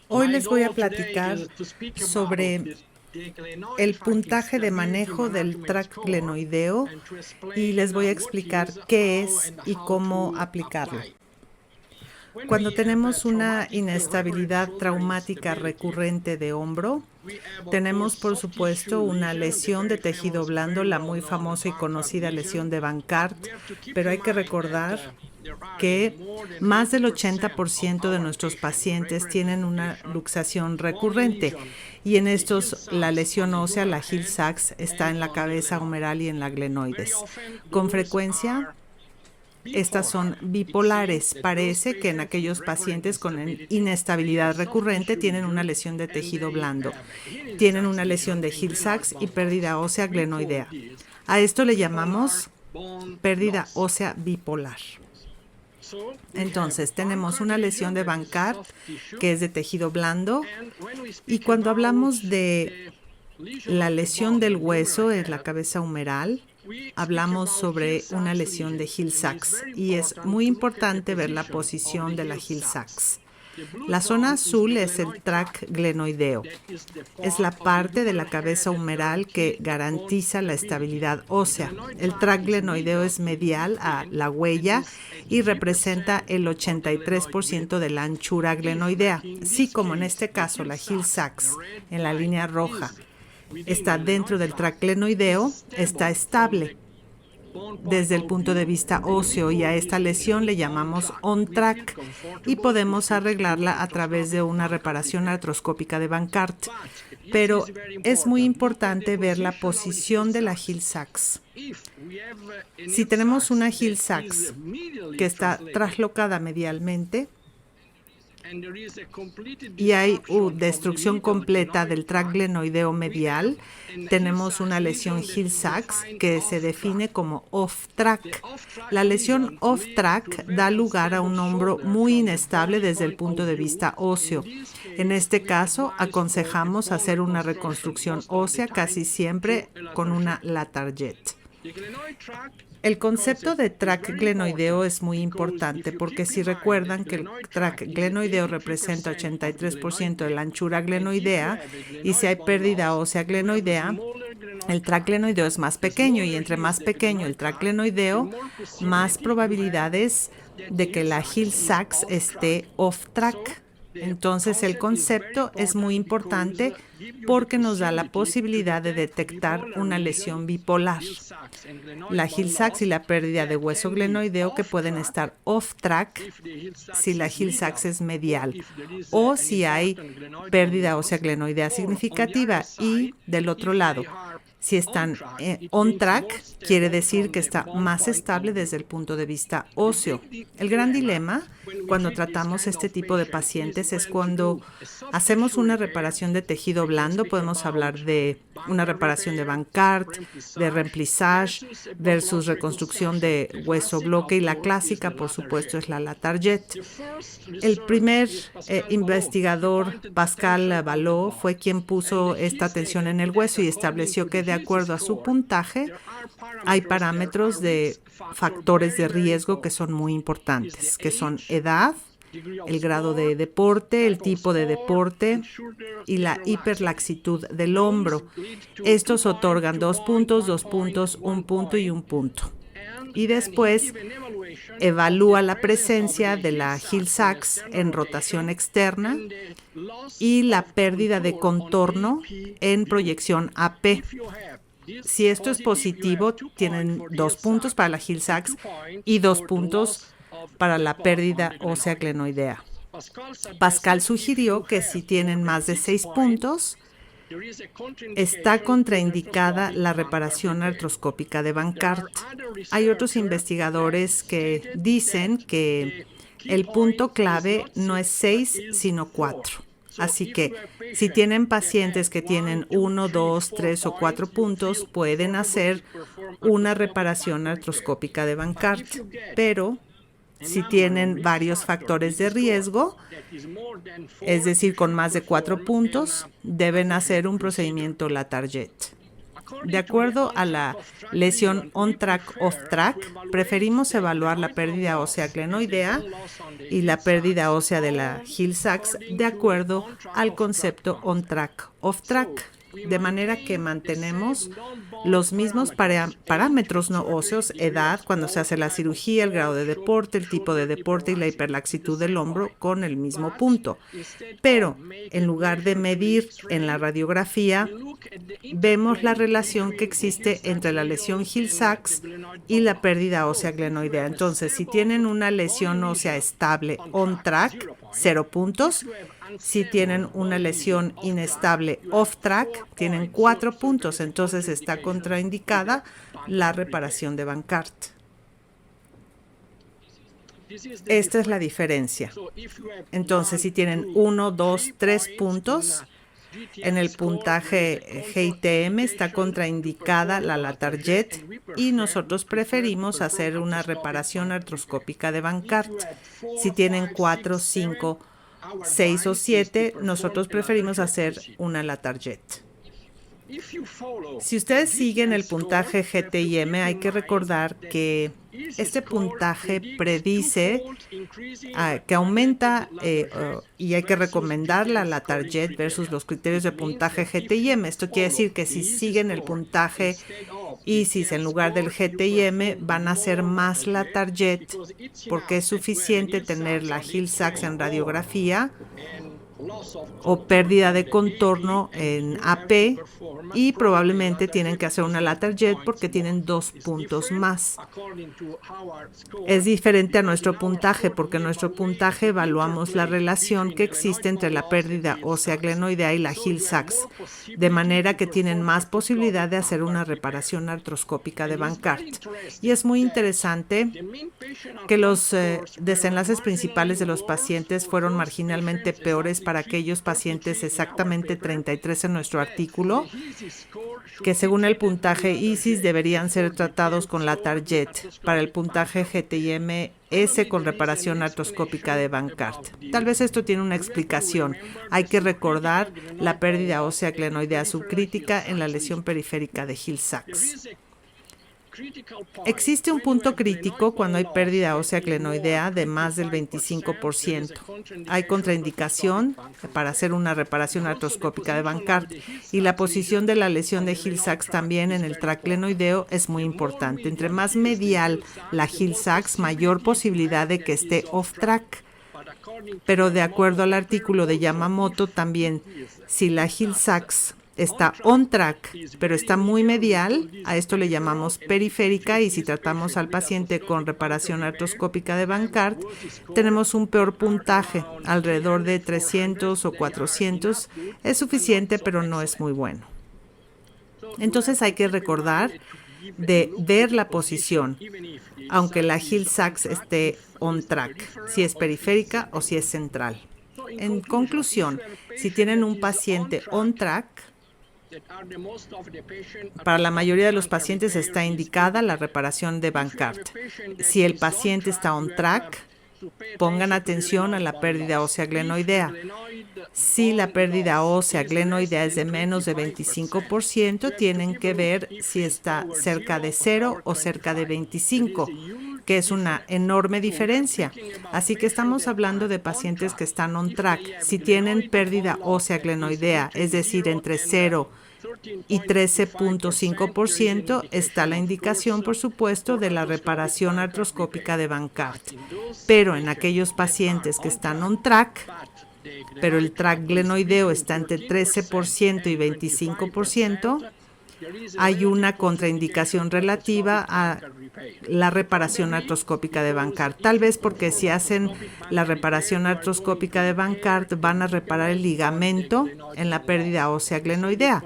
Hoy les voy a platicar sobre el puntaje de manejo del tracto glenoideo y les voy a explicar qué es y cómo aplicarlo. Cuando tenemos una inestabilidad traumática recurrente de hombro, tenemos por supuesto una lesión de tejido blando, la muy famosa y conocida lesión de Bankart, pero hay que recordar que más del 80% de nuestros pacientes tienen una luxación recurrente y en estos la lesión ósea, la Hill-Sachs, está en la cabeza humeral y en la glenoides. Con frecuencia estas son bipolares. Parece que en aquellos pacientes con inestabilidad recurrente tienen una lesión de tejido blando, tienen una lesión de Hill-Sachs y pérdida ósea glenoidea. A esto le llamamos pérdida ósea bipolar. Entonces, tenemos una lesión de Bankart, que es de tejido blando, y cuando hablamos de la lesión del hueso en la cabeza humeral, hablamos sobre una lesión de Hill-Sachs, y es muy importante ver la posición de la Hill-Sachs. La zona azul es el tracto glenoideo. Es la parte de la cabeza humeral que garantiza la estabilidad ósea. El tracto glenoideo es medial a la huella y representa el 83% de la anchura glenoidea. Sí, como en este caso la Hill-Sachs en la línea roja está dentro del tracto glenoideo, está estable desde el punto de vista óseo, y a esta lesión le llamamos on-track y podemos arreglarla a través de una reparación artroscópica de Bankart. Pero es muy importante ver la posición de la Hill-Sachs. Si tenemos una Hill-Sachs que está traslocada medialmente y hay destrucción completa del tracto glenoideo medial, tenemos una lesión Hill-Sachs que se define como off-track. La lesión off-track da lugar a un hombro muy inestable desde el punto de vista óseo. En este caso, aconsejamos hacer una reconstrucción ósea casi siempre con una Latarjet. El concepto de tracto glenoideo es muy importante porque si recuerdan que el tracto glenoideo representa 83% de la anchura glenoidea y si hay pérdida ósea glenoidea, el tracto glenoideo es más pequeño y entre más pequeño el tracto glenoideo, más probabilidades de que la Hill-Sachs esté off-track. Entonces el concepto es muy importante porque nos da la posibilidad de detectar una lesión bipolar. La Hill-Sachs y la pérdida de hueso glenoideo que pueden estar off-track si la Hill-Sachs es medial o si hay pérdida ósea glenoidea significativa, y del otro lado, si están on-track, quiere decir que está más estable desde el punto de vista óseo. El gran dilema cuando tratamos este tipo de pacientes es cuando hacemos una reparación de tejido blando. Podemos hablar de una reparación de Bankart, de remplissage versus reconstrucción de hueso bloque, y la clásica, por supuesto, es la Latarjet. El primer investigador, Pascal Vallot, fue quien puso esta tensión en el hueso y estableció que de acuerdo a su puntaje hay parámetros de factores de riesgo que son muy importantes, que son edad, el grado de deporte, el tipo de deporte y la hiperlaxitud del hombro. Estos otorgan 2 puntos, 2 puntos, 1 punto y 1 punto. Y después evalúa la presencia de la Hill-Sachs en rotación externa y la pérdida de contorno en proyección AP. Si esto es positivo, tienen 2 puntos para la Hill-Sachs y 2 puntos para la pérdida ósea glenoidea. Pascal sugirió que si tienen más de 6 puntos, está contraindicada la reparación artroscópica de Bankart. Hay otros investigadores que dicen que el punto clave no es 6, sino 4. Así que si tienen pacientes que tienen 1, 2, 3 o 4 puntos, pueden hacer una reparación artroscópica de Bankart. Pero si tienen varios factores de riesgo, es decir, con más de 4 puntos, deben hacer un procedimiento Latarjet. De acuerdo a la lesión on-track, off-track, preferimos evaluar la pérdida ósea glenoidea y la pérdida ósea de la Hill-Sachs de acuerdo al concepto on-track, off-track, de manera que mantenemos los mismos parámetros no óseos, edad, cuando se hace la cirugía, el grado de deporte, el tipo de deporte y la hiperlaxitud del hombro con el mismo punto. Pero en lugar de medir en la radiografía, vemos la relación que existe entre la lesión Hill-Sachs y la pérdida ósea glenoidea. Entonces, si tienen una lesión ósea estable on-track, 0 puntos. Si tienen una lesión inestable off-track, tienen 4 puntos. Entonces está contraindicada la reparación de Bankart. Esta es la diferencia. Entonces, si tienen 1, 2, 3 puntos, en el puntaje GITM está contraindicada la Latarjet y nosotros preferimos hacer una reparación artroscópica de Bankart. Si tienen 4, 5, 6 o 7, nosotros preferimos hacer una Latarjet. Si ustedes siguen el puntaje GTIM, hay que recordar que este puntaje predice que aumenta y hay que recomendar la Latarjet versus los criterios de puntaje GTIM. Esto quiere decir que si siguen el puntaje ISIS en lugar del GTIM, van a hacer más Latarjet porque es suficiente tener la Hill-Sachs en radiografía o pérdida de contorno en AP y probablemente tienen que hacer una Latarjet porque tienen 2 puntos más. Es diferente a nuestro puntaje porque en nuestro puntaje evaluamos la relación que existe entre la pérdida ósea glenoidea y la Hill-Sachs, de manera que tienen más posibilidad de hacer una reparación artroscópica de Bankart. Y es muy interesante que los desenlaces principales de los pacientes fueron marginalmente peores para aquellos pacientes, exactamente 33 en nuestro artículo, que según el puntaje ISIS deberían ser tratados con Latarjet, para el puntaje GTIM-S con reparación artroscópica de Bankart. Tal vez esto tiene una explicación. Hay que recordar la pérdida ósea glenoidea subcrítica en la lesión periférica de Hill-Sachs. Existe un punto crítico cuando hay pérdida ósea glenoidea de más del 25%. Hay contraindicación para hacer una reparación artroscópica de Bankart y la posición de la lesión de Hill-Sachs también en el tract glenoideo es muy importante. Entre más medial la Hill-Sachs, mayor posibilidad de que esté off-track. Pero de acuerdo al artículo de Yamamoto, también si la Hill-Sachs está on-track, pero está muy medial, a esto le llamamos periférica, y si tratamos al paciente con reparación artroscópica de Bankart, tenemos un peor puntaje, alrededor de 300 o 400, es suficiente, pero no es muy bueno. Entonces hay que recordar de ver la posición, aunque la Hill-Sachs esté on-track, si es periférica o si es central. En conclusión, si tienen un paciente on-track, para la mayoría de los pacientes está indicada la reparación de Bankart. Si el paciente está on-track, pongan atención a la pérdida ósea glenoidea. Si la pérdida ósea glenoidea es de menos de 25%, tienen que ver si está cerca de 0 o cerca de 25, que es una enorme diferencia. Así que estamos hablando de pacientes que están on-track. Si tienen pérdida ósea glenoidea, es decir, entre 0 y 13.5%, está la indicación, por supuesto, de la reparación artroscópica de Bankart. Pero en aquellos pacientes que están on-track, pero el tract glenoideo está entre 13% y 25%, hay una contraindicación relativa a la reparación artroscópica de Bankart. Tal vez porque si hacen la reparación artroscópica de Bankart van a reparar el ligamento en la pérdida ósea glenoidea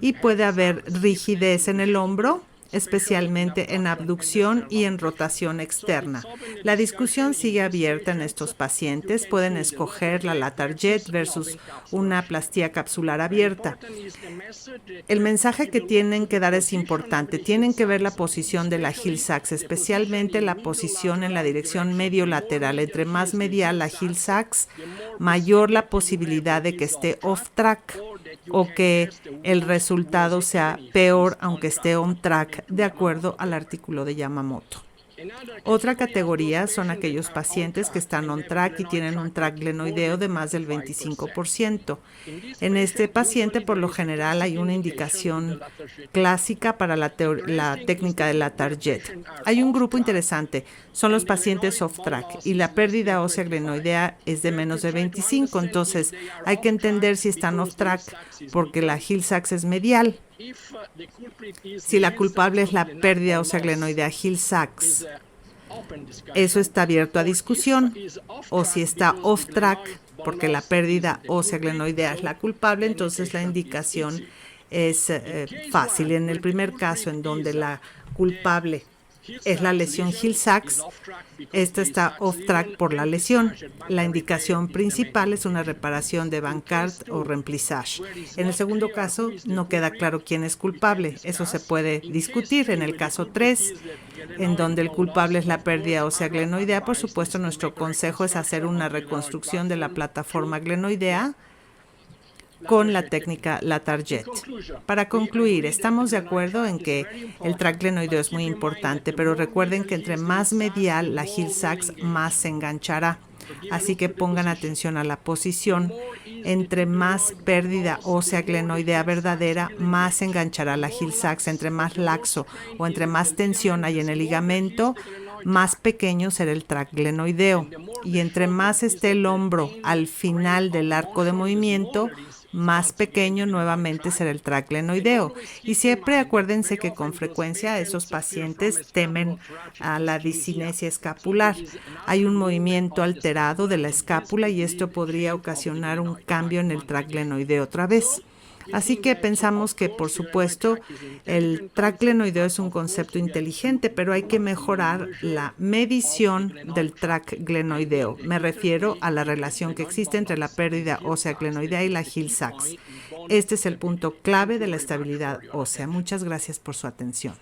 y puede haber rigidez en el hombro especialmente en abducción y en rotación externa. La discusión sigue abierta en estos pacientes. Pueden escoger la Latarjet versus una plastía capsular abierta. El mensaje que tienen que dar es importante. Tienen que ver la posición de la Hill-Sachs, especialmente la posición en la dirección medio-lateral. Entre más medial la Hill-Sachs, mayor la posibilidad de que esté off-track o que el resultado sea peor aunque esté on-track, de acuerdo al artículo de Yamamoto. Otra categoría son aquellos pacientes que están on-track y tienen un tract glenoideo de más del 25%. En este paciente, por lo general, hay una indicación clásica para la técnica de Latarjet. Hay un grupo interesante, son los pacientes off-track, y la pérdida ósea glenoidea es de menos de 25, entonces hay que entender si están off-track porque la Hill-Sachs es medial. Si la culpable es la pérdida ósea glenoidea Hill-Sachs, eso está abierto a discusión. O si está off-track, porque la pérdida ósea glenoidea es la culpable, entonces la indicación es fácil. En el primer caso, en donde la culpable es la lesión Hill-Sachs, esta está off-track por la lesión. La indicación principal es una reparación de Bankart o remplissage. En el segundo caso, no queda claro quién es culpable. Eso se puede discutir. En el caso 3, en donde el culpable es la pérdida ósea glenoidea, por supuesto, nuestro consejo es hacer una reconstrucción de la plataforma glenoidea con la técnica Latarjet. Para concluir, estamos de acuerdo en que el tract glenoideo es muy importante, pero recuerden que entre más medial la Hill-Sachs, más se enganchará. Así que pongan atención a la posición. Entre más pérdida ósea glenoidea verdadera, más se enganchará la Hill-Sachs. Entre más laxo o entre más tensión hay en el ligamento, más pequeño será el tract glenoideo. Y entre más esté el hombro al final del arco de movimiento, más pequeño nuevamente será el tract glenoideo. Y siempre acuérdense que con frecuencia esos pacientes temen a la discinesia escapular. Hay un movimiento alterado de la escápula y esto podría ocasionar un cambio en el tract glenoideo otra vez. Así que pensamos que, por supuesto, el tract glenoideo es un concepto inteligente, pero hay que mejorar la medición del tract glenoideo. Me refiero a la relación que existe entre la pérdida ósea glenoidea y la Hill-Sachs. Este es el punto clave de la estabilidad ósea. Muchas gracias por su atención.